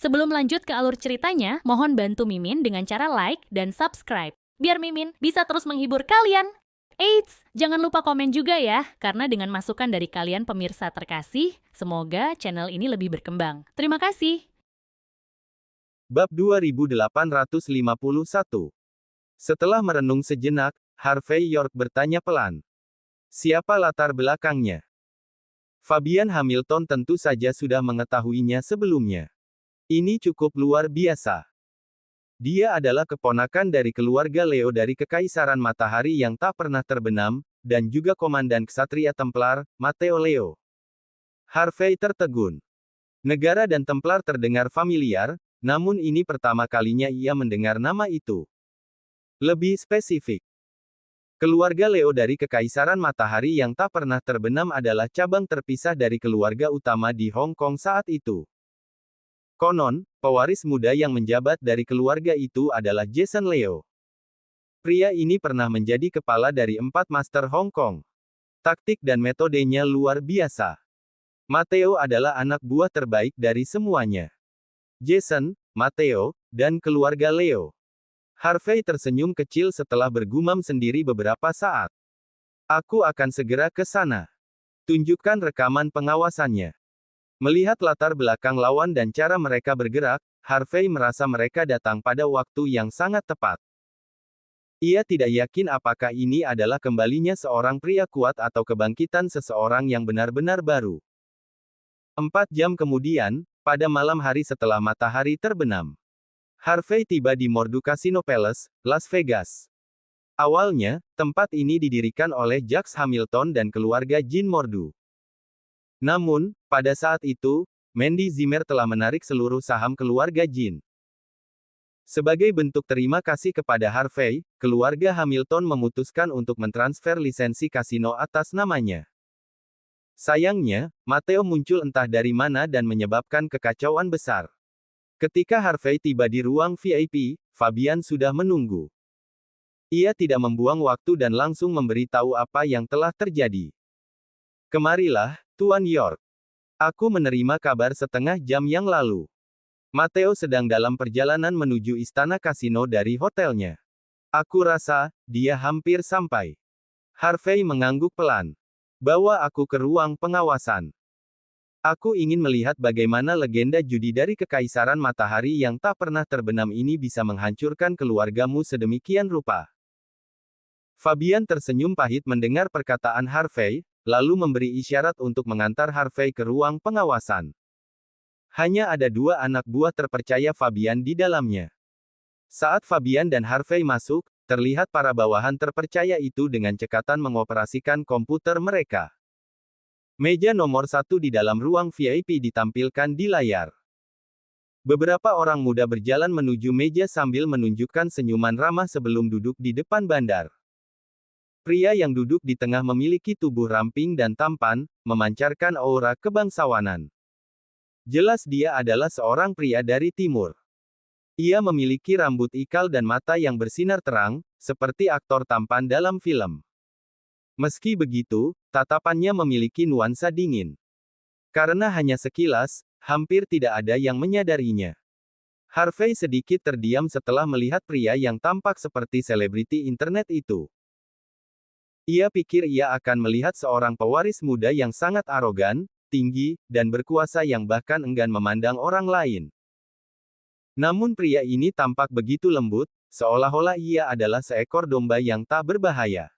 Sebelum lanjut ke alur ceritanya, mohon bantu Mimin dengan cara like dan subscribe, biar Mimin bisa terus menghibur kalian. Eits, jangan lupa komen juga ya, karena dengan masukan dari kalian pemirsa terkasih, semoga channel ini lebih berkembang. Terima kasih. Bab 2851. Setelah merenung sejenak, Harvey York bertanya pelan. Siapa latar belakangnya? Fabian Hamilton tentu saja sudah mengetahuinya sebelumnya. Ini cukup luar biasa. Dia adalah keponakan dari keluarga Leo dari Kekaisaran Matahari yang tak pernah terbenam, dan juga Komandan Ksatria Templar, Matteo Leo. Harvey tertegun. Negara dan Templar terdengar familiar, namun ini pertama kalinya ia mendengar nama itu. Lebih spesifik, keluarga Leo dari Kekaisaran Matahari yang tak pernah terbenam adalah cabang terpisah dari keluarga utama di Hong Kong saat itu. Konon, pewaris muda yang menjabat dari keluarga itu adalah Jason Leo. Pria ini pernah menjadi kepala dari 4 Master Hong Kong. Taktik dan metodenya luar biasa. Matteo adalah anak buah terbaik dari semuanya. Jason, Matteo, dan keluarga Leo. Harvey tersenyum kecil setelah bergumam sendiri beberapa saat. Aku akan segera ke sana. Tunjukkan rekaman pengawasannya. Melihat latar belakang lawan dan cara mereka bergerak, Harvey merasa mereka datang pada waktu yang sangat tepat. Ia tidak yakin apakah ini adalah kembalinya seorang pria kuat atau kebangkitan seseorang yang benar-benar baru. 4 jam kemudian, pada malam hari setelah matahari terbenam, Harvey tiba di Mordu Casino Palace, Las Vegas. Awalnya, tempat ini didirikan oleh Jacques Hamilton dan keluarga Jin Mordu. Namun, pada saat itu, Mandy Zimmer telah menarik seluruh saham keluarga Jin. Sebagai bentuk terima kasih kepada Harvey, keluarga Hamilton memutuskan untuk mentransfer lisensi kasino atas namanya. Sayangnya, Matteo muncul entah dari mana dan menyebabkan kekacauan besar. Ketika Harvey tiba di ruang VIP, Fabian sudah menunggu. Ia tidak membuang waktu dan langsung memberitahu apa yang telah terjadi. Kemarilah, Tuan York. Aku menerima kabar setengah jam yang lalu. Matteo sedang dalam perjalanan menuju istana kasino dari hotelnya. Aku rasa, dia hampir sampai. Harvey mengangguk pelan. Bawa aku ke ruang pengawasan. Aku ingin melihat bagaimana legenda judi dari Kekaisaran Matahari yang tak pernah terbenam ini bisa menghancurkan keluargamu sedemikian rupa. Fabian tersenyum pahit mendengar perkataan Harvey, lalu memberi isyarat untuk mengantar Harvey ke ruang pengawasan. Hanya ada 2 anak buah terpercaya Fabian di dalamnya. Saat Fabian dan Harvey masuk, terlihat para bawahan terpercaya itu dengan cekatan mengoperasikan komputer mereka. Meja nomor 1 di dalam ruang VIP ditampilkan di layar. Beberapa orang muda berjalan menuju meja sambil menunjukkan senyuman ramah sebelum duduk di depan bandar. Pria yang duduk di tengah memiliki tubuh ramping dan tampan, memancarkan aura kebangsawanan. Jelas dia adalah seorang pria dari timur. Ia memiliki rambut ikal dan mata yang bersinar terang, seperti aktor tampan dalam film. Meski begitu, tatapannya memiliki nuansa dingin. Karena hanya sekilas, hampir tidak ada yang menyadarinya. Harvey sedikit terdiam setelah melihat pria yang tampak seperti selebriti internet itu. Ia pikir ia akan melihat seorang pewaris muda yang sangat arogan, tinggi, dan berkuasa yang bahkan enggan memandang orang lain. Namun pria ini tampak begitu lembut, seolah-olah ia adalah seekor domba yang tak berbahaya.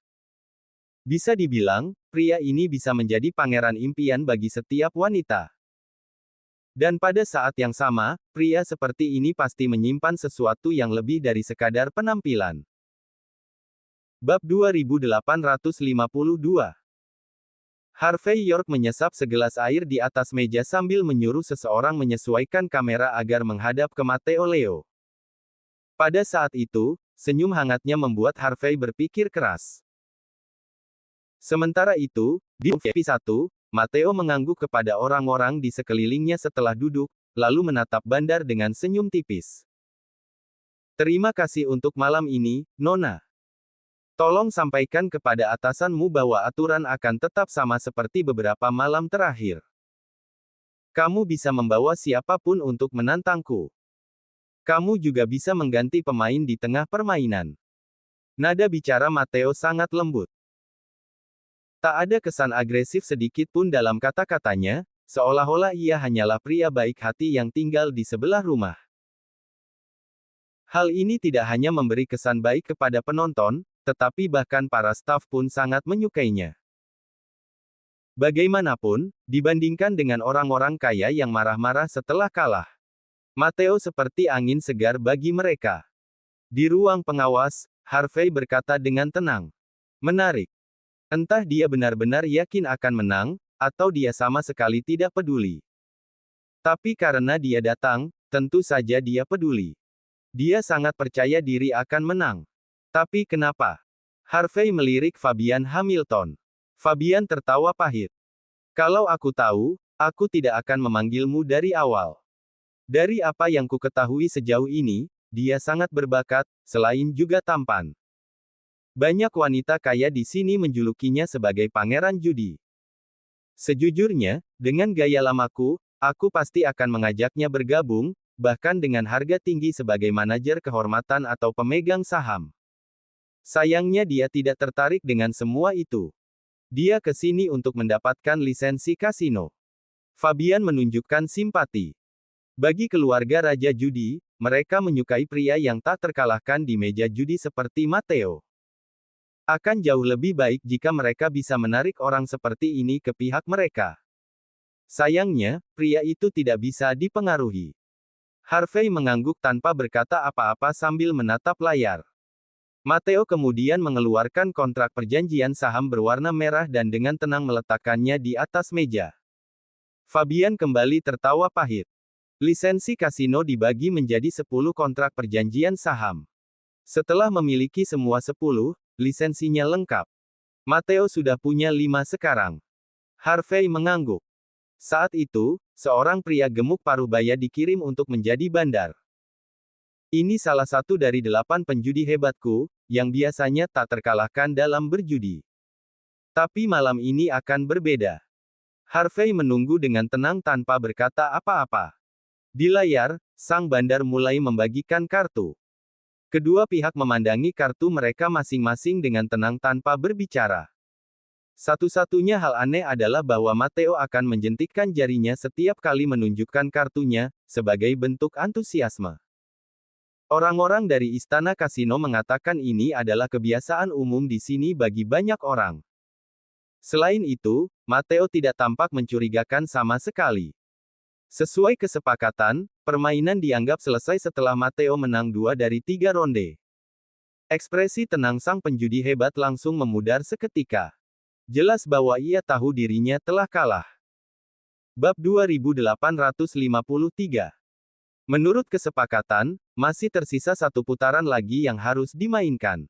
Bisa dibilang, pria ini bisa menjadi pangeran impian bagi setiap wanita. Dan pada saat yang sama, pria seperti ini pasti menyimpan sesuatu yang lebih dari sekadar penampilan. Bab 2852. Harvey York menyesap segelas air di atas meja sambil menyuruh seseorang menyesuaikan kamera agar menghadap ke Matteo Leo. Pada saat itu, senyum hangatnya membuat Harvey berpikir keras. Sementara itu, di VIP 1, Matteo mengangguk kepada orang-orang di sekelilingnya setelah duduk, lalu menatap bandar dengan senyum tipis. Terima kasih untuk malam ini, Nona. Tolong sampaikan kepada atasanmu bahwa aturan akan tetap sama seperti beberapa malam terakhir. Kamu bisa membawa siapapun untuk menantangku. Kamu juga bisa mengganti pemain di tengah permainan. Nada bicara Matteo sangat lembut. Tak ada kesan agresif sedikit pun dalam kata-katanya, seolah-olah ia hanyalah pria baik hati yang tinggal di sebelah rumah. Hal ini tidak hanya memberi kesan baik kepada penonton, tetapi bahkan para staf pun sangat menyukainya. Bagaimanapun, dibandingkan dengan orang-orang kaya yang marah-marah setelah kalah, Matteo seperti angin segar bagi mereka. Di ruang pengawas, Harvey berkata dengan tenang. Menarik. Entah dia benar-benar yakin akan menang, atau dia sama sekali tidak peduli. Tapi karena dia datang, tentu saja dia peduli. Dia sangat percaya diri akan menang. Tapi kenapa? Harvey melirik Fabian Hamilton. Fabian tertawa pahit. Kalau aku tahu, aku tidak akan memanggilmu dari awal. Dari apa yang ku ketahui sejauh ini, dia sangat berbakat, selain juga tampan. Banyak wanita kaya di sini menjulukinya sebagai pangeran judi. Sejujurnya, dengan gaya lamaku, aku pasti akan mengajaknya bergabung, bahkan dengan harga tinggi sebagai manajer kehormatan atau pemegang saham. Sayangnya dia tidak tertarik dengan semua itu. Dia ke sini untuk mendapatkan lisensi kasino. Fabian menunjukkan simpati. Bagi keluarga Raja Judi, mereka menyukai pria yang tak terkalahkan di meja judi seperti Matteo. Akan jauh lebih baik jika mereka bisa menarik orang seperti ini ke pihak mereka. Sayangnya, pria itu tidak bisa dipengaruhi. Harvey mengangguk tanpa berkata apa-apa sambil menatap layar. Matteo kemudian mengeluarkan kontrak perjanjian saham berwarna merah dan dengan tenang meletakkannya di atas meja. Fabian kembali tertawa pahit. Lisensi kasino dibagi menjadi 10 kontrak perjanjian saham. Setelah memiliki semua 10, lisensinya lengkap. Matteo sudah punya 5 sekarang. Harvey mengangguk. Saat itu, seorang pria gemuk parubaya dikirim untuk menjadi bandar. Ini salah satu dari 8 penjudi hebatku, yang biasanya tak terkalahkan dalam berjudi. Tapi malam ini akan berbeda. Harvey menunggu dengan tenang tanpa berkata apa-apa. Di layar, sang bandar mulai membagikan kartu. Kedua pihak memandangi kartu mereka masing-masing dengan tenang tanpa berbicara. Satu-satunya hal aneh adalah bahwa Matteo akan menjentikkan jarinya setiap kali menunjukkan kartunya, sebagai bentuk antusiasme. Orang-orang dari istana kasino mengatakan ini adalah kebiasaan umum di sini bagi banyak orang. Selain itu, Matteo tidak tampak mencurigakan sama sekali. Sesuai kesepakatan, permainan dianggap selesai setelah Matteo menang 2 dari 3 ronde. Ekspresi tenang sang penjudi hebat langsung memudar seketika. Jelas bahwa ia tahu dirinya telah kalah. Bab 2853. Menurut kesepakatan, masih tersisa 1 putaran lagi yang harus dimainkan.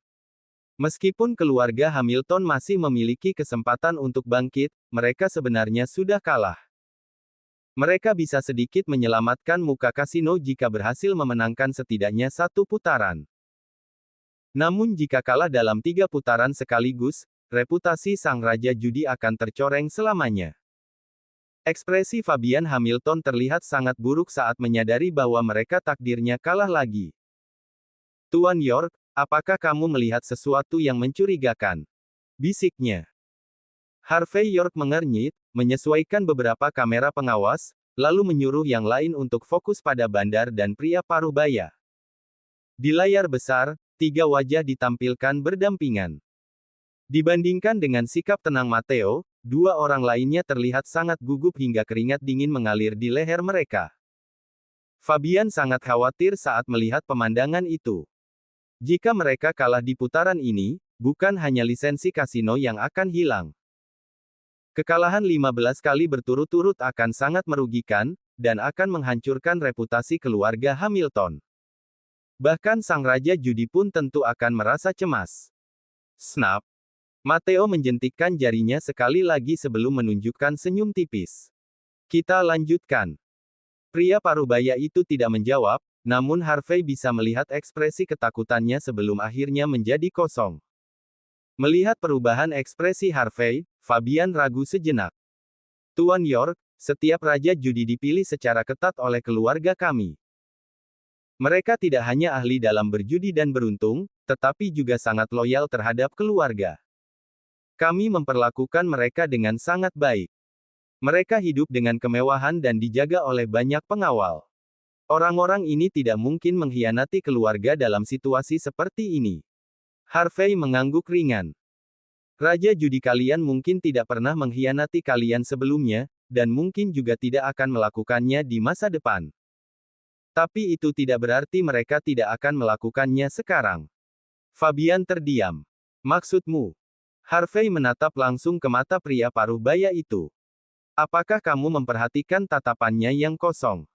Meskipun keluarga Hamilton masih memiliki kesempatan untuk bangkit, mereka sebenarnya sudah kalah. Mereka bisa sedikit menyelamatkan muka kasino jika berhasil memenangkan setidaknya 1 putaran. Namun jika kalah dalam 3 putaran sekaligus, reputasi sang raja judi akan tercoreng selamanya. Ekspresi Fabian Hamilton terlihat sangat buruk saat menyadari bahwa mereka takdirnya kalah lagi. Tuan York, apakah kamu melihat sesuatu yang mencurigakan? Bisiknya. Harvey York mengernyit, menyesuaikan beberapa kamera pengawas, lalu menyuruh yang lain untuk fokus pada bandar dan pria parubaya. Di layar besar, 3 wajah ditampilkan berdampingan. Dibandingkan dengan sikap tenang Matteo, 2 orang lainnya terlihat sangat gugup hingga keringat dingin mengalir di leher mereka. Fabian sangat khawatir saat melihat pemandangan itu. Jika mereka kalah di putaran ini, bukan hanya lisensi kasino yang akan hilang. Kekalahan 15 kali berturut-turut akan sangat merugikan, dan akan menghancurkan reputasi keluarga Hamilton. Bahkan sang raja judi pun tentu akan merasa cemas. Snap! Matteo menjentikkan jarinya sekali lagi sebelum menunjukkan senyum tipis. Kita lanjutkan. Pria parubaya itu tidak menjawab, namun Harvey bisa melihat ekspresi ketakutannya sebelum akhirnya menjadi kosong. Melihat perubahan ekspresi Harvey, Fabian ragu sejenak. Tuan York, Setiap raja judi dipilih secara ketat oleh keluarga kami. Mereka tidak hanya ahli dalam berjudi dan beruntung, tetapi juga sangat loyal terhadap keluarga. Kami memperlakukan mereka dengan sangat baik. Mereka hidup dengan kemewahan dan dijaga oleh banyak pengawal. Orang-orang ini tidak mungkin mengkhianati keluarga dalam situasi seperti ini. Harvey mengangguk ringan. Raja judi kalian mungkin tidak pernah mengkhianati kalian sebelumnya, dan mungkin juga tidak akan melakukannya di masa depan. Tapi itu tidak berarti mereka tidak akan melakukannya sekarang. Fabian terdiam. Maksudmu? Harvey menatap langsung ke mata pria paruh baya itu. Apakah kamu memperhatikan tatapannya yang kosong?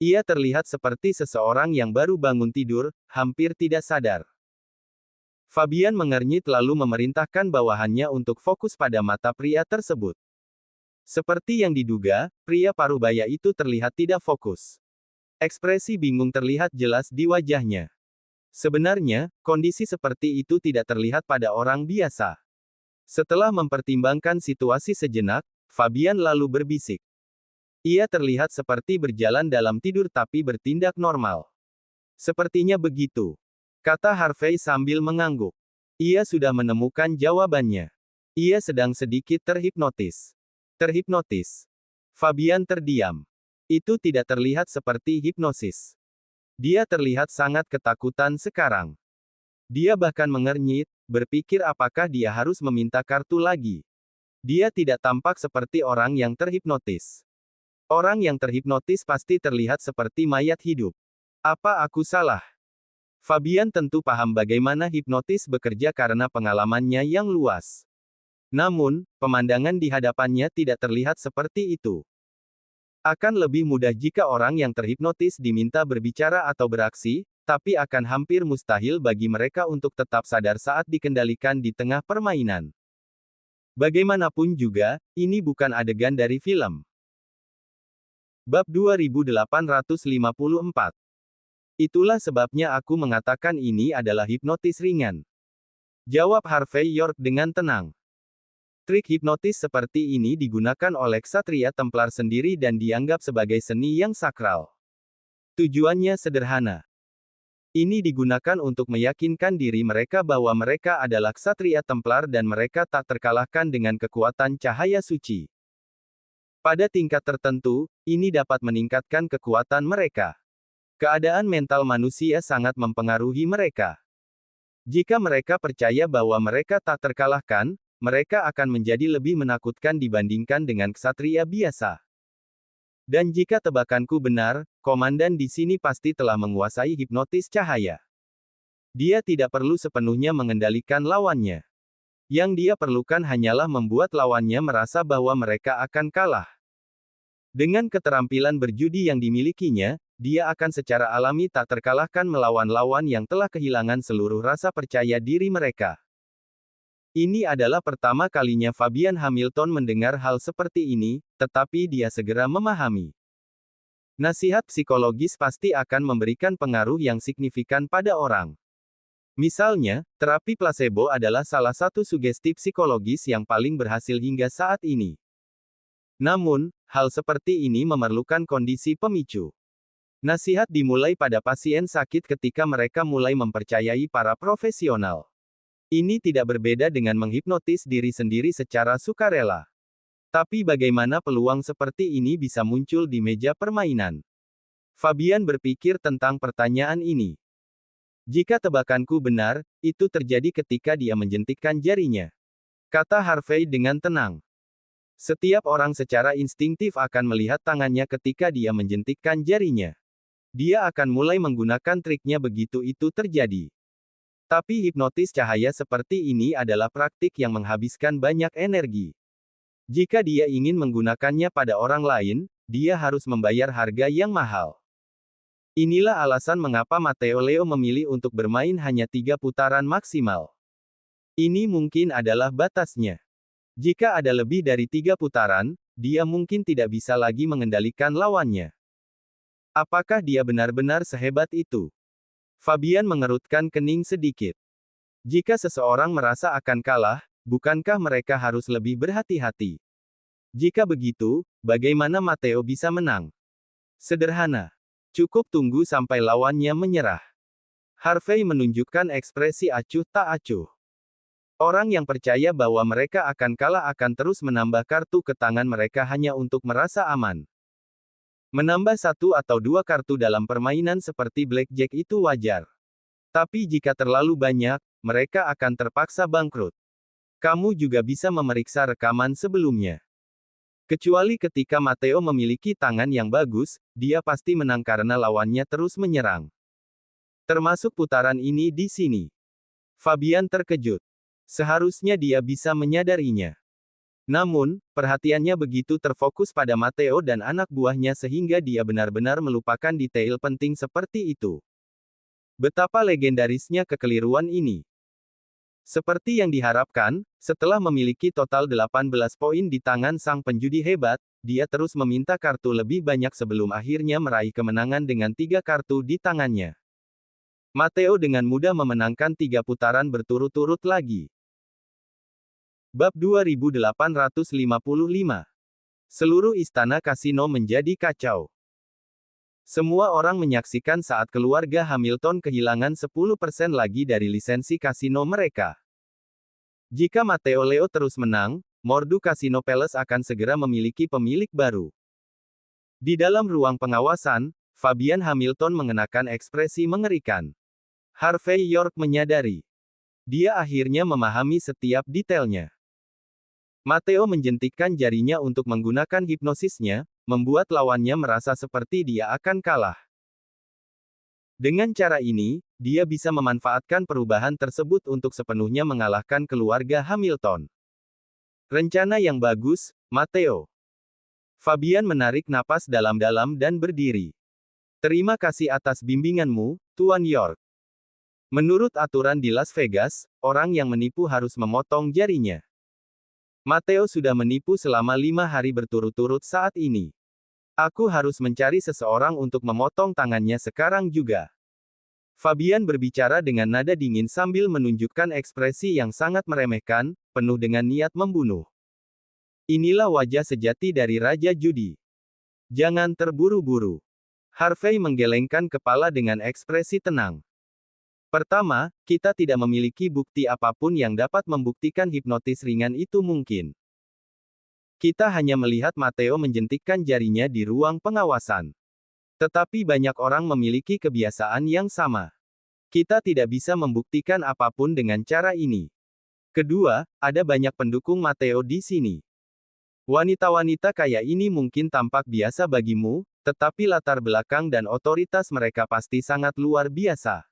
Ia terlihat seperti seseorang yang baru bangun tidur, hampir tidak sadar. Fabian mengernyit lalu memerintahkan bawahannya untuk fokus pada mata pria tersebut. Seperti yang diduga, pria paruh baya itu terlihat tidak fokus. Ekspresi bingung terlihat jelas di wajahnya. Sebenarnya, kondisi seperti itu tidak terlihat pada orang biasa. Setelah mempertimbangkan situasi sejenak, Fabian lalu berbisik. Ia terlihat seperti berjalan dalam tidur tapi bertindak normal. Sepertinya begitu, kata Harvey sambil mengangguk. Ia sudah menemukan jawabannya. Ia sedang sedikit terhipnotis. Terhipnotis. Fabian terdiam. Itu tidak terlihat seperti hipnosis. Dia terlihat sangat ketakutan sekarang. Dia bahkan mengernyit, berpikir apakah dia harus meminta kartu lagi. Dia tidak tampak seperti orang yang terhipnotis. Orang yang terhipnotis pasti terlihat seperti mayat hidup. Apa aku salah? Fabian tentu paham bagaimana hipnotis bekerja karena pengalamannya yang luas. Namun, pemandangan di hadapannya tidak terlihat seperti itu. Akan lebih mudah jika orang yang terhipnotis diminta berbicara atau beraksi, tapi akan hampir mustahil bagi mereka untuk tetap sadar saat dikendalikan di tengah permainan. Bagaimanapun juga, ini bukan adegan dari film. Bab 2854. Itulah sebabnya aku mengatakan ini adalah hipnotis ringan. Jawab Harvey York dengan tenang. Trik hipnotis seperti ini digunakan oleh ksatria Templar sendiri dan dianggap sebagai seni yang sakral. Tujuannya sederhana. Ini digunakan untuk meyakinkan diri mereka bahwa mereka adalah ksatria Templar dan mereka tak terkalahkan dengan kekuatan cahaya suci. Pada tingkat tertentu, ini dapat meningkatkan kekuatan mereka. Keadaan mental manusia sangat mempengaruhi mereka. Jika mereka percaya bahwa mereka tak terkalahkan, mereka akan menjadi lebih menakutkan dibandingkan dengan ksatria biasa. Dan jika tebakanku benar, komandan di sini pasti telah menguasai hipnotis cahaya. Dia tidak perlu sepenuhnya mengendalikan lawannya. Yang dia perlukan hanyalah membuat lawannya merasa bahwa mereka akan kalah. Dengan keterampilan berjudi yang dimilikinya, dia akan secara alami tak terkalahkan melawan lawan yang telah kehilangan seluruh rasa percaya diri mereka. Ini adalah pertama kalinya Fabian Hamilton mendengar hal seperti ini, tetapi dia segera memahami. Nasihat psikologis pasti akan memberikan pengaruh yang signifikan pada orang. Misalnya, terapi placebo adalah salah satu sugesti psikologis yang paling berhasil hingga saat ini. Namun, hal seperti ini memerlukan kondisi pemicu. Nasihat dimulai pada pasien sakit ketika mereka mulai mempercayai para profesional. Ini tidak berbeda dengan menghipnotis diri sendiri secara sukarela. Tapi bagaimana peluang seperti ini bisa muncul di meja permainan? Fabian berpikir tentang pertanyaan ini. Jika tebakanku benar, itu terjadi ketika dia menjentikkan jarinya. Kata Harvey dengan tenang. Setiap orang secara instingtif akan melihat tangannya ketika dia menjentikkan jarinya. Dia akan mulai menggunakan triknya begitu itu terjadi. Tapi hipnotis cahaya seperti ini adalah praktik yang menghabiskan banyak energi. Jika dia ingin menggunakannya pada orang lain, dia harus membayar harga yang mahal. Inilah alasan mengapa Matteo Leo memilih untuk bermain hanya 3 putaran maksimal. Ini mungkin adalah batasnya. Jika ada lebih dari 3 putaran, dia mungkin tidak bisa lagi mengendalikan lawannya. Apakah dia benar-benar sehebat itu? Fabian mengerutkan kening sedikit. Jika seseorang merasa akan kalah, bukankah mereka harus lebih berhati-hati? Jika begitu, bagaimana Matteo bisa menang? Sederhana. Cukup tunggu sampai lawannya menyerah. Harvey menunjukkan ekspresi acuh tak acuh. Orang yang percaya bahwa mereka akan kalah akan terus menambah kartu ke tangan mereka hanya untuk merasa aman. Menambah satu atau dua kartu dalam permainan seperti blackjack itu wajar. Tapi jika terlalu banyak, mereka akan terpaksa bangkrut. Kamu juga bisa memeriksa rekaman sebelumnya. Kecuali ketika Matteo memiliki tangan yang bagus, dia pasti menang karena lawannya terus menyerang. Termasuk putaran ini di sini. Fabian terkejut. Seharusnya dia bisa menyadarinya. Namun, perhatiannya begitu terfokus pada Matteo dan anak buahnya sehingga dia benar-benar melupakan detail penting seperti itu. Betapa legendarisnya kekeliruan ini. Seperti yang diharapkan, setelah memiliki total 18 poin di tangan sang penjudi hebat, dia terus meminta kartu lebih banyak sebelum akhirnya meraih kemenangan dengan 3 kartu di tangannya. Matteo dengan mudah memenangkan 3 putaran berturut-turut lagi. Bab 2855. Seluruh istana kasino menjadi kacau. Semua orang menyaksikan saat keluarga Hamilton kehilangan 10% lagi dari lisensi kasino mereka. Jika Matteo Leo terus menang, Mordu Casino Palace akan segera memiliki pemilik baru. Di dalam ruang pengawasan, Fabian Hamilton mengenakan ekspresi mengerikan. Harvey York menyadari. Dia akhirnya memahami setiap detailnya. Matteo menjentikkan jarinya untuk menggunakan hipnosisnya, membuat lawannya merasa seperti dia akan kalah. Dengan cara ini, dia bisa memanfaatkan perubahan tersebut untuk sepenuhnya mengalahkan keluarga Hamilton. Rencana yang bagus, Matteo. Fabian menarik napas dalam-dalam dan berdiri. Terima kasih atas bimbinganmu, Tuan York. Menurut aturan di Las Vegas, orang yang menipu harus memotong jarinya. Matteo sudah menipu selama 5 hari berturut-turut saat ini. Aku harus mencari seseorang untuk memotong tangannya sekarang juga. Fabian berbicara dengan nada dingin sambil menunjukkan ekspresi yang sangat meremehkan, penuh dengan niat membunuh. Inilah wajah sejati dari Raja Judi. Jangan terburu-buru. Harvey menggelengkan kepala dengan ekspresi tenang. Pertama, kita tidak memiliki bukti apapun yang dapat membuktikan hipnotis ringan itu mungkin. Kita hanya melihat Matteo menjentikkan jarinya di ruang pengawasan. Tetapi banyak orang memiliki kebiasaan yang sama. Kita tidak bisa membuktikan apapun dengan cara ini. Kedua, ada banyak pendukung Matteo di sini. Wanita-wanita kaya ini mungkin tampak biasa bagimu, tetapi latar belakang dan otoritas mereka pasti sangat luar biasa.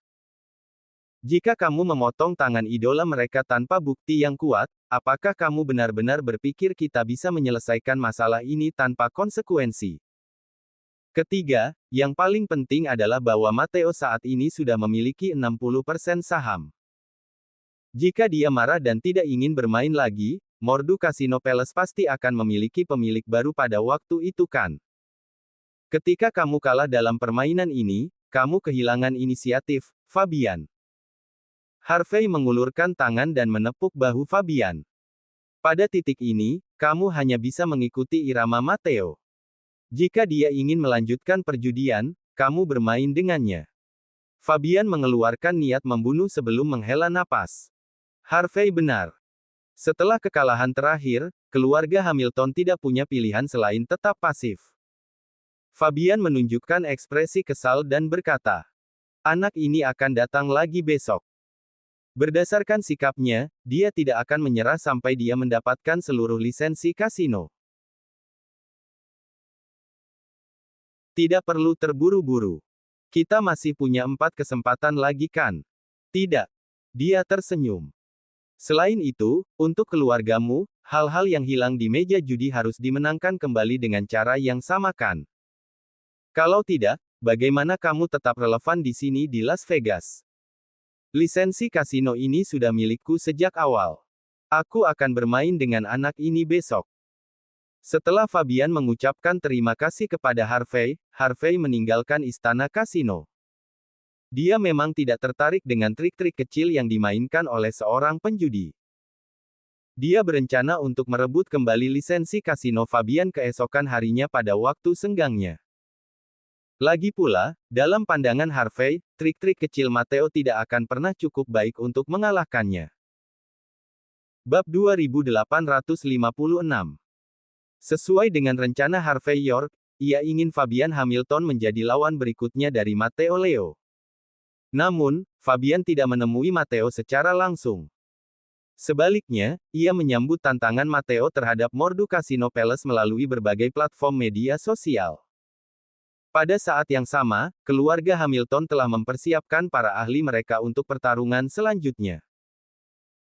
Jika kamu memotong tangan idola mereka tanpa bukti yang kuat, apakah kamu benar-benar berpikir kita bisa menyelesaikan masalah ini tanpa konsekuensi? Ketiga, yang paling penting adalah bahwa Matteo saat ini sudah memiliki 60% saham. Jika dia marah dan tidak ingin bermain lagi, Mordu Casino Palace pasti akan memiliki pemilik baru pada waktu itu kan? Ketika kamu kalah dalam permainan ini, kamu kehilangan inisiatif, Fabian. Harvey mengulurkan tangan dan menepuk bahu Fabian. Pada titik ini, kamu hanya bisa mengikuti irama Matteo. Jika dia ingin melanjutkan perjudian, kamu bermain dengannya. Fabian mengeluarkan niat membunuh sebelum menghela napas. Harvey benar. Setelah kekalahan terakhir, keluarga Hamilton tidak punya pilihan selain tetap pasif. Fabian menunjukkan ekspresi kesal dan berkata, "Anak ini akan datang lagi besok." Berdasarkan sikapnya, dia tidak akan menyerah sampai dia mendapatkan seluruh lisensi kasino. Tidak perlu terburu-buru. Kita masih punya 4 kesempatan lagi kan? Tidak. Dia tersenyum. Selain itu, untuk keluargamu, hal-hal yang hilang di meja judi harus dimenangkan kembali dengan cara yang sama kan? Kalau tidak, bagaimana kamu tetap relevan di sini di Las Vegas? Lisensi kasino ini sudah milikku sejak awal. Aku akan bermain dengan anak ini besok. Setelah Fabian mengucapkan terima kasih kepada Harvey, Harvey meninggalkan istana kasino. Dia memang tidak tertarik dengan trik-trik kecil yang dimainkan oleh seorang penjudi. Dia berencana untuk merebut kembali lisensi kasino Fabian keesokan harinya pada waktu senggangnya. Lagi pula, dalam pandangan Harvey, trik-trik kecil Matteo tidak akan pernah cukup baik untuk mengalahkannya. Bab 2856. Sesuai dengan rencana Harvey York, ia ingin Fabian Hamilton menjadi lawan berikutnya dari Matteo Leo. Namun, Fabian tidak menemui Matteo secara langsung. Sebaliknya, ia menyambut tantangan Matteo terhadap Mordu Casino Palace melalui berbagai platform media sosial. Pada saat yang sama, keluarga Hamilton telah mempersiapkan para ahli mereka untuk pertarungan selanjutnya.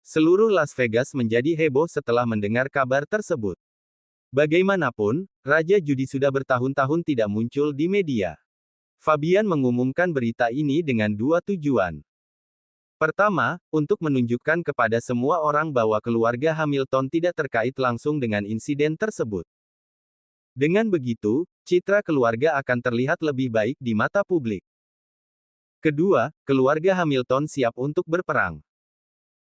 Seluruh Las Vegas menjadi heboh setelah mendengar kabar tersebut. Bagaimanapun, Raja Judi sudah bertahun-tahun tidak muncul di media. Fabian mengumumkan berita ini dengan dua tujuan. Pertama, untuk menunjukkan kepada semua orang bahwa keluarga Hamilton tidak terkait langsung dengan insiden tersebut. Dengan begitu, citra keluarga akan terlihat lebih baik di mata publik. Kedua, keluarga Hamilton siap untuk berperang.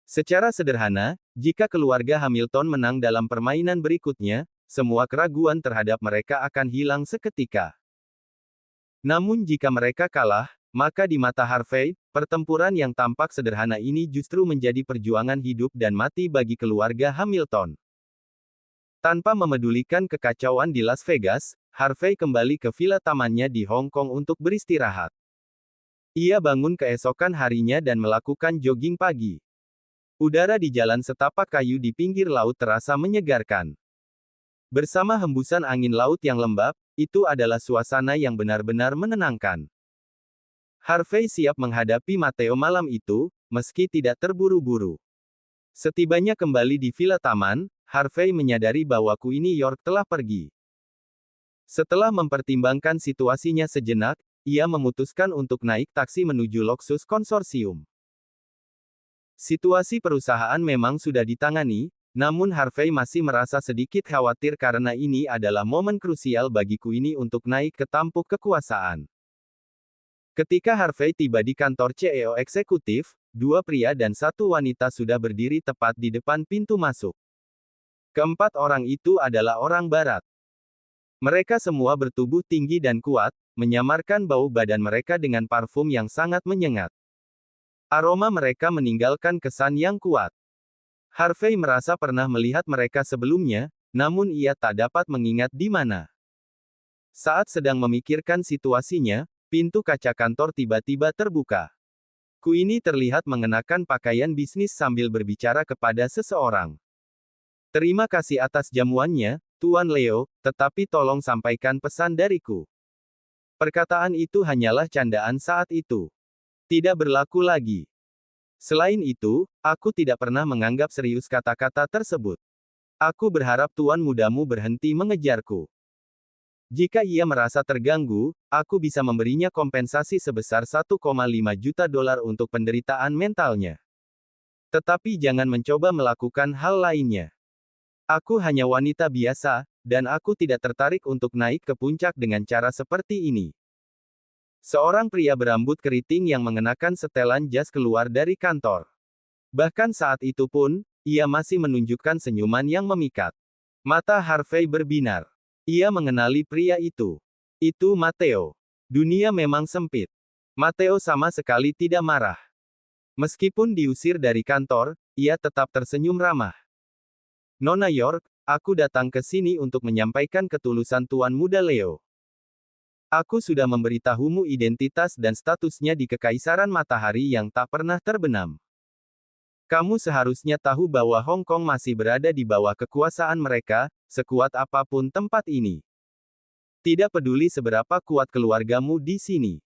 Secara sederhana, jika keluarga Hamilton menang dalam permainan berikutnya, semua keraguan terhadap mereka akan hilang seketika. Namun jika mereka kalah, maka di mata Harvey, pertempuran yang tampak sederhana ini justru menjadi perjuangan hidup dan mati bagi keluarga Hamilton. Tanpa memedulikan kekacauan di Las Vegas, Harvey kembali ke villa tamannya di Hong Kong untuk beristirahat. Ia bangun keesokan harinya dan melakukan jogging pagi. Udara di jalan setapak kayu di pinggir laut terasa menyegarkan. Bersama hembusan angin laut yang lembab, itu adalah suasana yang benar-benar menenangkan. Harvey siap menghadapi Matteo malam itu, meski tidak terburu-buru. Setibanya kembali di villa taman, Harvey menyadari bahwa Queenie York telah pergi. Setelah mempertimbangkan situasinya sejenak, ia memutuskan untuk naik taksi menuju Luxus Konsorsium. Situasi perusahaan memang sudah ditangani, namun Harvey masih merasa sedikit khawatir karena ini adalah momen krusial bagi Queenie untuk naik ke tampuk kekuasaan. Ketika Harvey tiba di kantor CEO eksekutif, dua pria dan satu wanita sudah berdiri tepat di depan pintu masuk. Keempat orang itu adalah orang Barat. Mereka semua bertubuh tinggi dan kuat, menyamarkan bau badan mereka dengan parfum yang sangat menyengat. Aroma mereka meninggalkan kesan yang kuat. Harvey merasa pernah melihat mereka sebelumnya, namun ia tak dapat mengingat di mana. Saat sedang memikirkan situasinya, pintu kaca kantor tiba-tiba terbuka. Queenie terlihat mengenakan pakaian bisnis sambil berbicara kepada seseorang. Terima kasih atas jamuannya, Tuan Leo, tetapi tolong sampaikan pesan dariku. Perkataan itu hanyalah candaan saat itu. Tidak berlaku lagi. Selain itu, aku tidak pernah menganggap serius kata-kata tersebut. Aku berharap tuan mudamu berhenti mengejarku. Jika ia merasa terganggu, aku bisa memberinya kompensasi sebesar 1,5 juta dolar untuk penderitaan mentalnya. Tetapi jangan mencoba melakukan hal lainnya. Aku hanya wanita biasa, dan aku tidak tertarik untuk naik ke puncak dengan cara seperti ini. Seorang pria berambut keriting yang mengenakan setelan jas keluar dari kantor. Bahkan saat itu pun, ia masih menunjukkan senyuman yang memikat. Mata Harvey berbinar. Ia mengenali pria itu. Itu Matteo. Dunia memang sempit. Matteo sama sekali tidak marah. Meskipun diusir dari kantor, ia tetap tersenyum ramah. Nona York, aku datang ke sini untuk menyampaikan ketulusan Tuan Muda Leo. Aku sudah memberitahumu identitas dan statusnya di Kekaisaran Matahari yang tak pernah terbenam. Kamu seharusnya tahu bahwa Hong Kong masih berada di bawah kekuasaan mereka, sekuat apapun tempat ini. Tidak peduli seberapa kuat keluargamu di sini.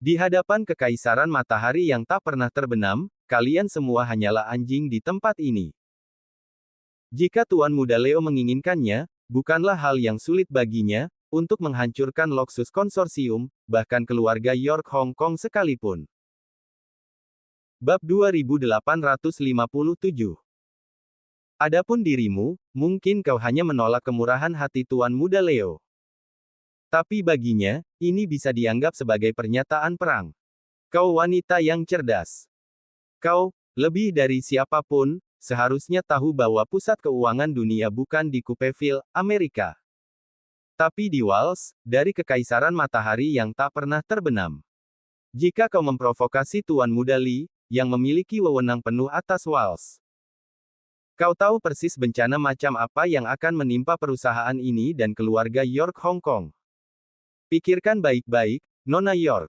Di hadapan Kekaisaran Matahari yang tak pernah terbenam, kalian semua hanyalah anjing di tempat ini. Jika Tuan Muda Leo menginginkannya, bukanlah hal yang sulit baginya, untuk menghancurkan Luxus Konsorsium, bahkan keluarga York Hong Kong sekalipun. Bab 2857. Adapun dirimu, mungkin kau hanya menolak kemurahan hati Tuan Muda Leo. Tapi baginya, ini bisa dianggap sebagai pernyataan perang. Kau wanita yang cerdas. Kau, lebih dari siapapun, seharusnya tahu bahwa pusat keuangan dunia bukan di Coupeville, Amerika. Tapi di Wales, dari Kekaisaran Matahari yang tak pernah terbenam. Jika kau memprovokasi Tuan Muda Lee, yang memiliki wewenang penuh atas Wales, kau tahu persis bencana macam apa yang akan menimpa perusahaan ini dan keluarga York Hong Kong. Pikirkan baik-baik, Nona York.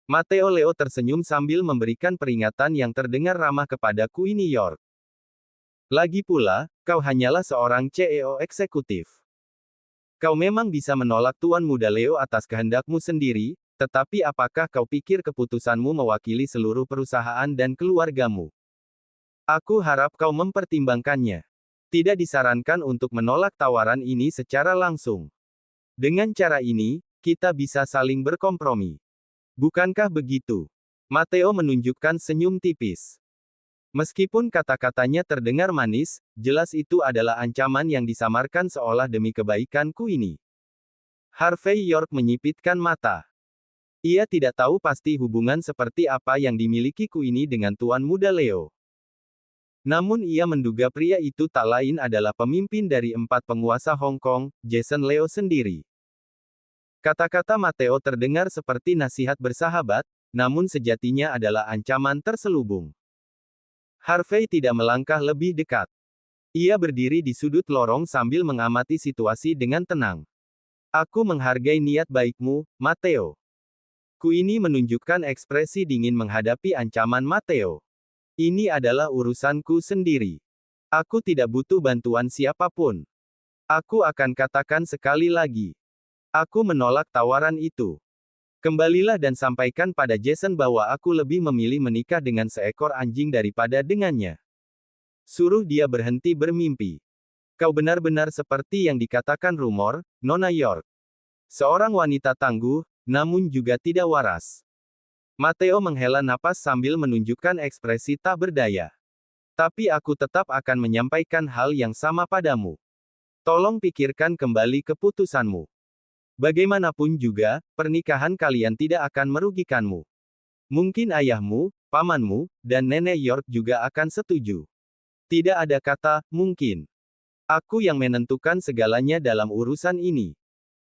Mateo Leo tersenyum sambil memberikan peringatan yang terdengar ramah kepada Queenie York. Lagi pula, kau hanyalah seorang CEO eksekutif. Kau memang bisa menolak Tuan Muda Leo atas kehendakmu sendiri, tetapi apakah kau pikir keputusanmu mewakili seluruh perusahaan dan keluargamu? Aku harap kau mempertimbangkannya. Tidak disarankan untuk menolak tawaran ini secara langsung. Dengan cara ini, kita bisa saling berkompromi. Bukankah begitu? Mateo menunjukkan senyum tipis. Meskipun kata-katanya terdengar manis, jelas itu adalah ancaman yang disamarkan seolah demi kebaikan Queenie. Harvey York menyipitkan mata. Ia tidak tahu pasti hubungan seperti apa yang dimiliki Queenie dengan Tuan Muda Leo. Namun ia menduga pria itu tak lain adalah pemimpin dari 4 penguasa Hong Kong, Jason Leo sendiri. Kata-kata Mateo terdengar seperti nasihat bersahabat, namun sejatinya adalah ancaman terselubung. Harvey tidak melangkah lebih dekat. Ia berdiri di sudut lorong sambil mengamati situasi dengan tenang. Aku menghargai niat baikmu, Mateo. Queenie menunjukkan ekspresi dingin menghadapi ancaman Mateo. Ini adalah urusanku sendiri. Aku tidak butuh bantuan siapapun. Aku akan katakan sekali lagi. Aku menolak tawaran itu. Kembalilah dan sampaikan pada Jason bahwa aku lebih memilih menikah dengan seekor anjing daripada dengannya. Suruh dia berhenti bermimpi. Kau benar-benar seperti yang dikatakan rumor, Nona York. Seorang wanita tangguh, namun juga tidak waras. Mateo menghela napas sambil menunjukkan ekspresi tak berdaya. Tapi aku tetap akan menyampaikan hal yang sama padamu. Tolong pikirkan kembali keputusanmu. Bagaimanapun juga, pernikahan kalian tidak akan merugikanmu. Mungkin ayahmu, pamanmu, dan nenek York juga akan setuju. Tidak ada kata mungkin. Aku yang menentukan segalanya dalam urusan ini.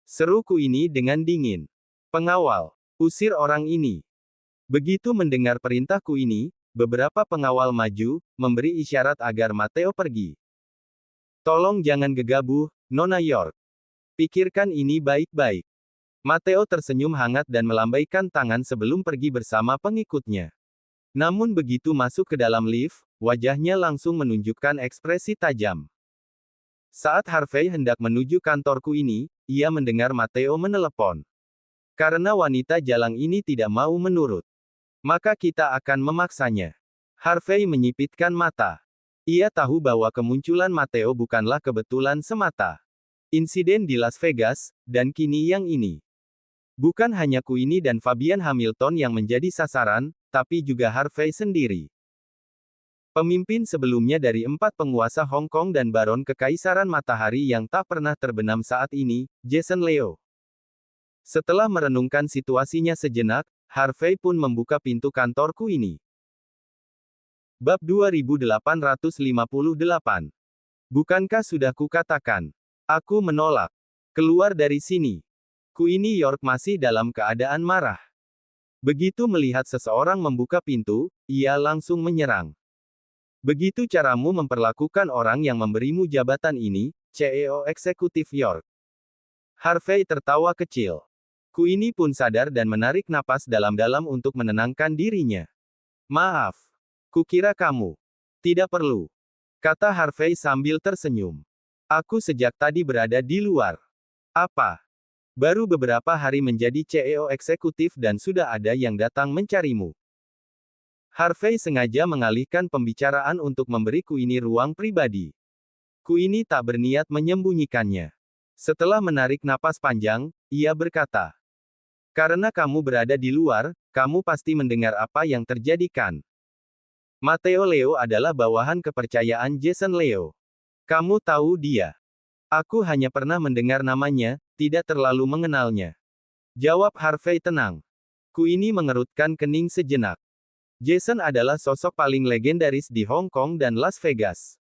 Seru Queenie dengan dingin. Pengawal, usir orang ini. Begitu mendengar perintah Queenie, beberapa pengawal maju, memberi isyarat agar Mateo pergi. Tolong jangan gegabah, Nona York. Pikirkan ini baik-baik. Mateo tersenyum hangat dan melambaikan tangan sebelum pergi bersama pengikutnya. Namun begitu masuk ke dalam lift, wajahnya langsung menunjukkan ekspresi tajam. Saat Harvey hendak menuju kantorku ini, ia mendengar Mateo menelepon. Karena wanita jalang ini tidak mau menurut, maka kita akan memaksanya. Harvey menyipitkan mata. Ia tahu bahwa kemunculan Mateo bukanlah kebetulan semata. Insiden di Las Vegas, dan kini yang ini. Bukan hanya Queenie dan Fabian Hamilton yang menjadi sasaran, tapi juga Harvey sendiri. Pemimpin sebelumnya dari 4 penguasa Hong Kong dan Baron Kekaisaran Matahari yang tak pernah terbenam saat ini, Jason Leo. Setelah merenungkan situasinya sejenak, Harvey pun membuka pintu kantor Queenie. Bab 2858. Bukankah sudah kukatakan? Aku menolak. Keluar dari sini. Queenie York masih dalam keadaan marah. Begitu melihat seseorang membuka pintu, ia langsung menyerang. Begitu caramu memperlakukan orang yang memberimu jabatan ini, CEO eksekutif York. Harvey tertawa kecil. Queenie pun sadar dan menarik napas dalam-dalam untuk menenangkan dirinya. Maaf. Kukira kamu. Tidak perlu. Kata Harvey sambil tersenyum. Aku sejak tadi berada di luar. Apa? Baru beberapa hari menjadi CEO eksekutif dan sudah ada yang datang mencarimu. Harvey sengaja mengalihkan pembicaraan untuk memberi Queenie ruang pribadi. Queenie tak berniat menyembunyikannya. Setelah menarik napas panjang, ia berkata, "Karena kamu berada di luar, kamu pasti mendengar apa yang terjadi kan? Mateo Leo adalah bawahan kepercayaan Jason Leo. Kamu tahu dia. Aku hanya pernah mendengar namanya, tidak terlalu mengenalnya." Jawab Harvey tenang. Queenie mengerutkan kening sejenak. Jason adalah sosok paling legendaris di Hong Kong dan Las Vegas.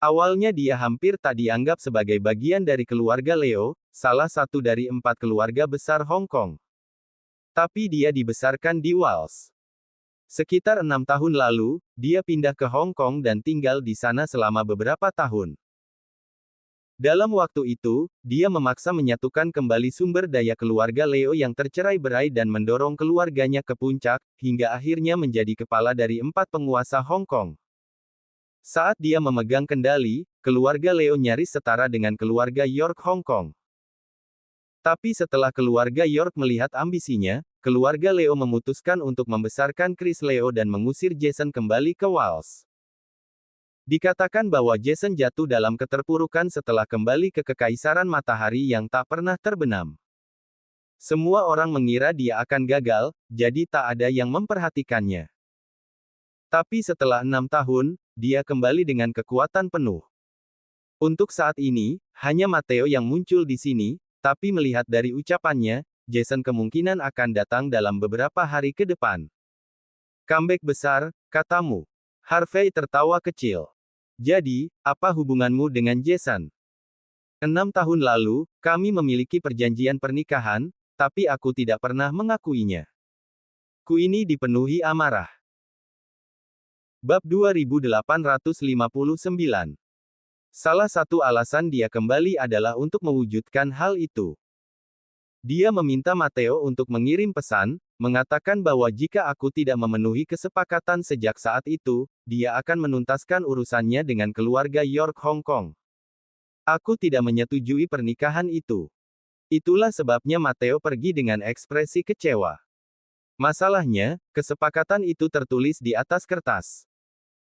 Awalnya dia hampir tak dianggap sebagai bagian dari keluarga Leo, salah satu dari 4 keluarga besar Hong Kong. Tapi dia dibesarkan di Wales. Sekitar 6 tahun lalu, dia pindah ke Hong Kong dan tinggal di sana selama beberapa tahun. Dalam waktu itu, dia memaksa menyatukan kembali sumber daya keluarga Leo yang tercerai-berai dan mendorong keluarganya ke puncak, hingga akhirnya menjadi kepala dari 4 penguasa Hong Kong. Saat dia memegang kendali, keluarga Leo nyaris setara dengan keluarga York Hong Kong. Tapi setelah keluarga York melihat ambisinya, keluarga Leo memutuskan untuk membesarkan Chris Leo dan mengusir Jason kembali ke Wales. Dikatakan bahwa Jason jatuh dalam keterpurukan setelah kembali ke kekaisaran matahari yang tak pernah terbenam. Semua orang mengira dia akan gagal, jadi tak ada yang memperhatikannya. Tapi setelah 6 tahun, dia kembali dengan kekuatan penuh. Untuk saat ini, hanya Matteo yang muncul di sini, tapi melihat dari ucapannya, Jason kemungkinan akan datang dalam beberapa hari ke depan. Comeback besar, katamu. Harvey tertawa kecil. Jadi, apa hubunganmu dengan Jason? 6 tahun lalu, kami memiliki perjanjian pernikahan, tapi aku tidak pernah mengakuinya. Queenie dipenuhi amarah. Bab 2859. Salah satu alasan dia kembali adalah untuk mewujudkan hal itu. Dia meminta Matteo untuk mengirim pesan, mengatakan bahwa jika aku tidak memenuhi kesepakatan sejak saat itu, dia akan menuntaskan urusannya dengan keluarga York Hong Kong. Aku tidak menyetujui pernikahan itu. Itulah sebabnya Matteo pergi dengan ekspresi kecewa. Masalahnya, kesepakatan itu tertulis di atas kertas.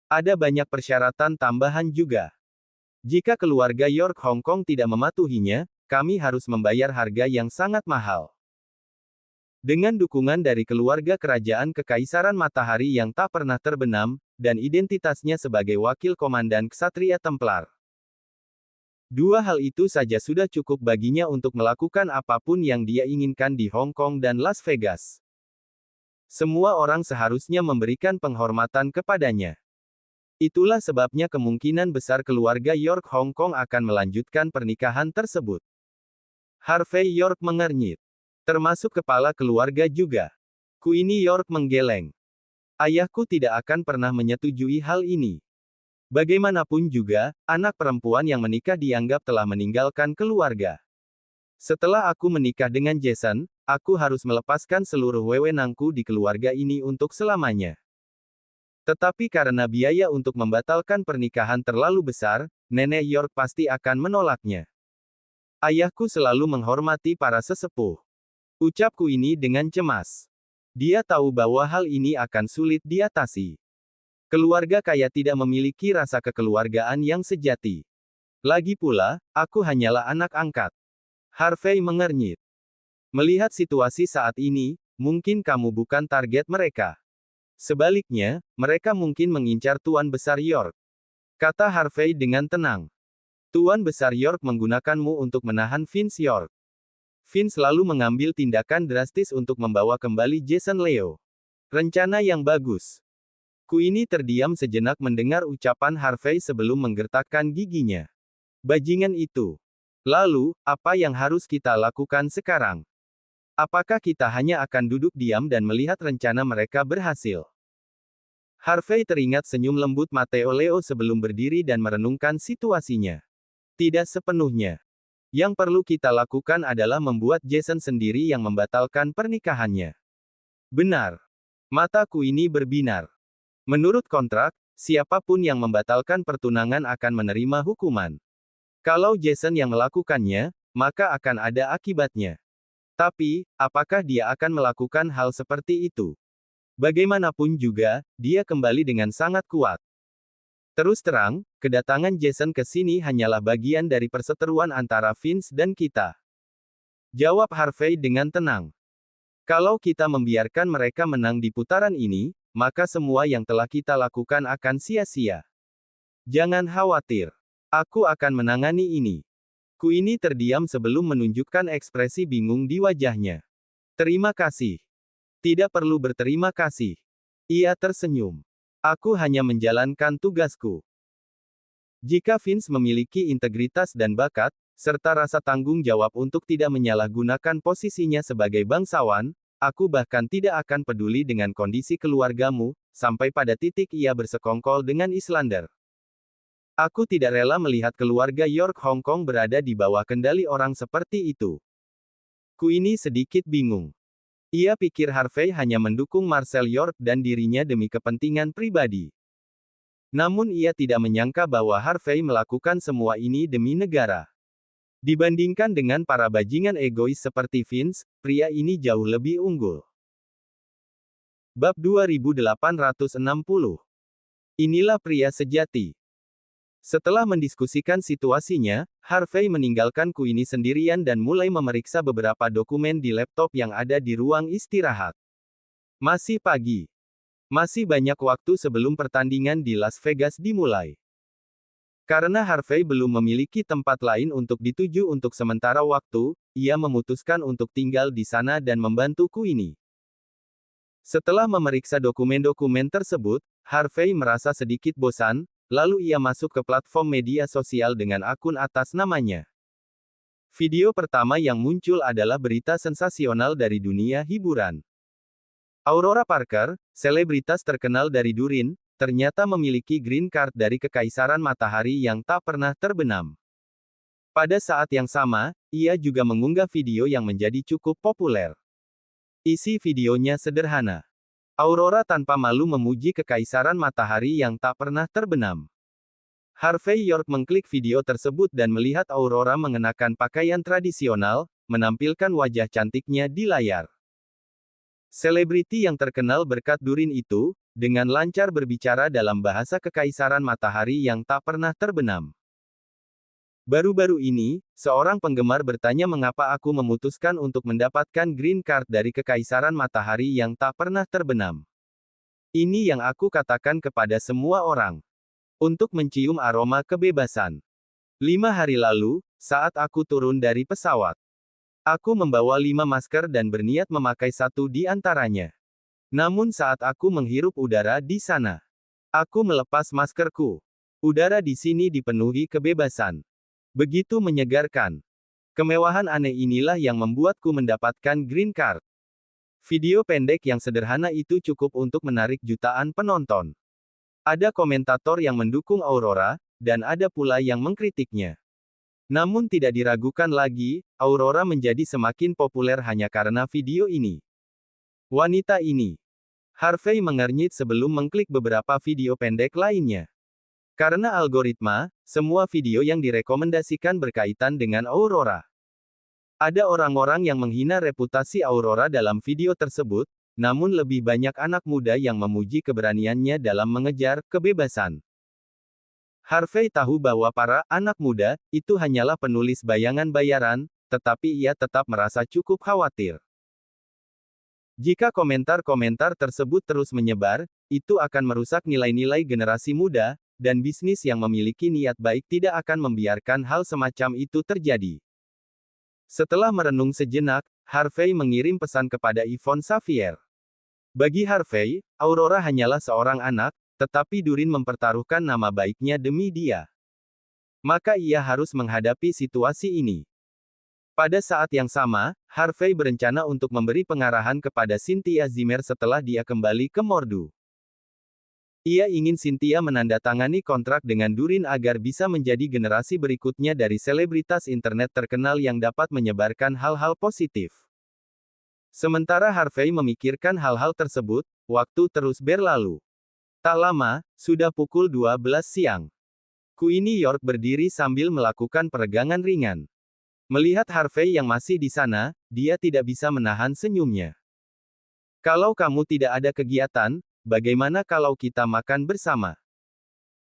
Ada banyak persyaratan tambahan juga. Jika keluarga York Hong Kong tidak mematuhinya, kami harus membayar harga yang sangat mahal. Dengan dukungan dari keluarga kerajaan Kekaisaran Matahari yang tak pernah terbenam, dan identitasnya sebagai wakil komandan Ksatria Templar. Dua hal itu saja sudah cukup baginya untuk melakukan apapun yang dia inginkan di Hong Kong dan Las Vegas. Semua orang seharusnya memberikan penghormatan kepadanya. Itulah sebabnya kemungkinan besar keluarga York Hong Kong akan melanjutkan pernikahan tersebut. Harvey York mengernyit. Termasuk kepala keluarga juga. Queenie York menggeleng. Ayahku tidak akan pernah menyetujui hal ini. Bagaimanapun juga, anak perempuan yang menikah dianggap telah meninggalkan keluarga. Setelah aku menikah dengan Jason, aku harus melepaskan seluruh wewenangku di keluarga ini untuk selamanya. Tetapi karena biaya untuk membatalkan pernikahan terlalu besar, Nenek York pasti akan menolaknya. Ayahku selalu menghormati para sesepuh. Ucapku ini dengan cemas. Dia tahu bahwa hal ini akan sulit diatasi. Keluarga kaya tidak memiliki rasa kekeluargaan yang sejati. Lagi pula, aku hanyalah anak angkat. Harvey mengernyit. Melihat situasi saat ini, mungkin kamu bukan target mereka. Sebaliknya, mereka mungkin mengincar Tuan Besar York. Kata Harvey dengan tenang. Tuan Besar York menggunakanmu untuk menahan Vince York. Vince selalu mengambil tindakan drastis untuk membawa kembali Jason Leo. Rencana yang bagus. Queenie terdiam sejenak mendengar ucapan Harvey sebelum menggertakkan giginya. Bajingan itu. Lalu, apa yang harus kita lakukan sekarang? Apakah kita hanya akan duduk diam dan melihat rencana mereka berhasil? Harvey teringat senyum lembut Matteo Leo sebelum berdiri dan merenungkan situasinya. Tidak sepenuhnya. Yang perlu kita lakukan adalah membuat Jason sendiri yang membatalkan pernikahannya. Benar. Mataku ini berbinar. Menurut kontrak, siapapun yang membatalkan pertunangan akan menerima hukuman. Kalau Jason yang melakukannya, maka akan ada akibatnya. Tapi, apakah dia akan melakukan hal seperti itu? Bagaimanapun juga, dia kembali dengan sangat kuat. Terus terang, kedatangan Jason ke sini hanyalah bagian dari perseteruan antara Vince dan kita. Jawab Harvey dengan tenang. Kalau kita membiarkan mereka menang di putaran ini, maka semua yang telah kita lakukan akan sia-sia. Jangan khawatir. Aku akan menangani ini. Queenie terdiam sebelum menunjukkan ekspresi bingung di wajahnya. Terima kasih. Tidak perlu berterima kasih. Ia tersenyum. Aku hanya menjalankan tugasku. Jika Vince memiliki integritas dan bakat, serta rasa tanggung jawab untuk tidak menyalahgunakan posisinya sebagai bangsawan, aku bahkan tidak akan peduli dengan kondisi keluargamu, sampai pada titik ia bersekongkol dengan Islander. Aku tidak rela melihat keluarga York Hong Kong berada di bawah kendali orang seperti itu. Queenie sedikit bingung. Ia pikir Harvey hanya mendukung Marcel York dan dirinya demi kepentingan pribadi. Namun ia tidak menyangka bahwa Harvey melakukan semua ini demi negara. Dibandingkan dengan para bajingan egois seperti Vince, pria ini jauh lebih unggul. Bab 2860. Inilah pria sejati. Setelah mendiskusikan situasinya, Harvey meninggalkan Queenie sendirian dan mulai memeriksa beberapa dokumen di laptop yang ada di ruang istirahat. Masih pagi. Masih banyak waktu sebelum pertandingan di Las Vegas dimulai. Karena Harvey belum memiliki tempat lain untuk dituju untuk sementara waktu, ia memutuskan untuk tinggal di sana dan membantu Queenie. Setelah memeriksa dokumen-dokumen tersebut, Harvey merasa sedikit bosan, lalu ia masuk ke platform media sosial dengan akun atas namanya. Video pertama yang muncul adalah berita sensasional dari dunia hiburan. Aurora Parker, selebritas terkenal dari Durin, ternyata memiliki green card dari Kekaisaran Matahari yang tak pernah terbenam. Pada saat yang sama, ia juga mengunggah video yang menjadi cukup populer. Isi videonya sederhana. Aurora tanpa malu memuji Kekaisaran Matahari yang tak pernah terbenam. Harvey York mengklik video tersebut dan melihat Aurora mengenakan pakaian tradisional, menampilkan wajah cantiknya di layar. Selebriti yang terkenal berkat Durin itu, dengan lancar berbicara dalam bahasa Kekaisaran Matahari yang tak pernah terbenam. Baru-baru ini, seorang penggemar bertanya mengapa aku memutuskan untuk mendapatkan green card dari Kekaisaran Matahari yang tak pernah terbenam. Ini yang aku katakan kepada semua orang. Untuk mencium aroma kebebasan. 5 hari lalu, saat aku turun dari pesawat. Aku membawa 5 masker dan berniat memakai satu di antaranya. Namun saat aku menghirup udara di sana, aku melepas maskerku. Udara di sini dipenuhi kebebasan. Begitu menyegarkan. Kemewahan aneh inilah yang membuatku mendapatkan green card. Video pendek yang sederhana itu cukup untuk menarik jutaan penonton. Ada komentator yang mendukung Aurora, dan ada pula yang mengkritiknya. Namun tidak diragukan lagi, Aurora menjadi semakin populer hanya karena video ini. Wanita ini. Harvey mengernyit sebelum mengklik beberapa video pendek lainnya. Karena algoritma, semua video yang direkomendasikan berkaitan dengan Aurora. Ada orang-orang yang menghina reputasi Aurora dalam video tersebut, namun lebih banyak anak muda yang memuji keberaniannya dalam mengejar kebebasan. Harvey tahu bahwa para anak muda itu hanyalah penulis bayangan bayaran, tetapi ia tetap merasa cukup khawatir. Jika komentar-komentar tersebut terus menyebar, itu akan merusak nilai-nilai generasi muda, dan bisnis yang memiliki niat baik tidak akan membiarkan hal semacam itu terjadi. Setelah merenung sejenak, Harvey mengirim pesan kepada Yvonne Xavier. Bagi Harvey, Aurora hanyalah seorang anak, tetapi Durin mempertaruhkan nama baiknya demi dia. Maka ia harus menghadapi situasi ini. Pada saat yang sama, Harvey berencana untuk memberi pengarahan kepada Cynthia Zimmer setelah dia kembali ke Mordu. Ia ingin Cynthia menandatangani kontrak dengan Durin agar bisa menjadi generasi berikutnya dari selebritas internet terkenal yang dapat menyebarkan hal-hal positif. Sementara Harvey memikirkan hal-hal tersebut, waktu terus berlalu. Tak lama, sudah pukul 12 siang. Queenie York berdiri sambil melakukan peregangan ringan. Melihat Harvey yang masih di sana, dia tidak bisa menahan senyumnya. Kalau kamu tidak ada kegiatan, bagaimana kalau kita makan bersama?